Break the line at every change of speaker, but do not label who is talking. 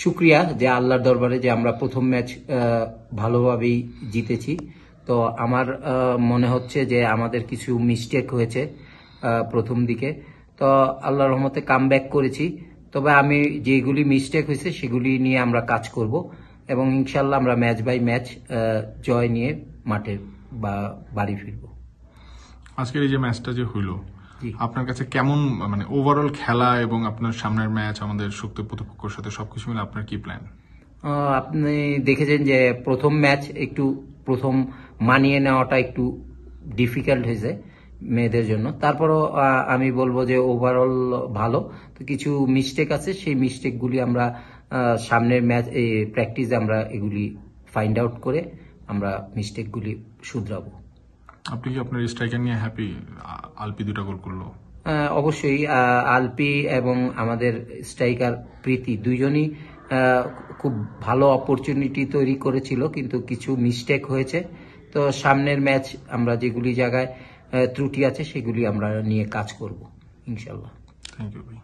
শুক্রিয়া যে আল্লাহর দরবারে যে আমরা প্রথম ম্যাচ ভালোভাবেই জিতেছি। তো আমার মনে হচ্ছে যে আমাদের কিছু মিস্টেক হয়েছে প্রথম দিকে, তো আল্লাহর রহমতে কামব্যাক করেছি। তবে আমি যেগুলি মিস্টেক হয়েছে সেগুলি নিয়ে আমরা কাজ করব এবং ইনশাল্লাহ আমরা ম্যাচ বাই ম্যাচ জয় নিয়ে মাঠে বা বাড়ি ফিরব।
আজকের এই যে ম্যাচটা যে হইলো, আপনার কাছে কেমন, মানে ওভারঅল খেলা এবং আপনার সামনের ম্যাচ আমাদের শক্তি প্রতিপক্ষের সাথে সবকিছু মিলে আপনার কি প্ল্যান?
আপনি দেখেছেন যে প্রথম ম্যাচ একটু প্রথম মানিয়ে নেওয়াটা একটু ডিফিকাল্ট হয়েছে মেয়েদের জন্য। তারপরও আমি বলবো যে ওভারঅল ভালো। তো কিছু মিস্টেক আছে, সেই মিস্টেকগুলি আমরা সামনের ম্যাচ প্র্যাকটিসে আমরা এগুলি ফাইন্ড আউট করে আমরা মিস্টেকগুলি শুধরাবো।
আপনি কি আপনার স্ট্রাইকার নিয়ে হ্যাপি? আলপি 2টা গোল করলো।
অবশ্যই আলপি এবং আমাদের স্ট্রাইকার প্রীতি দুইজনই খুব ভালো অপরচুনিটি তৈরি করেছিল, কিন্তু কিছু মিস্টেক হয়েছে। তো সামনের ম্যাচ আমরা যেগুলি জায়গায় ত্রুটি আছে সেগুলি আমরা নিয়ে কাজ করব ইনশাল্লাহ।
থ্যাংক ইউ ভাই।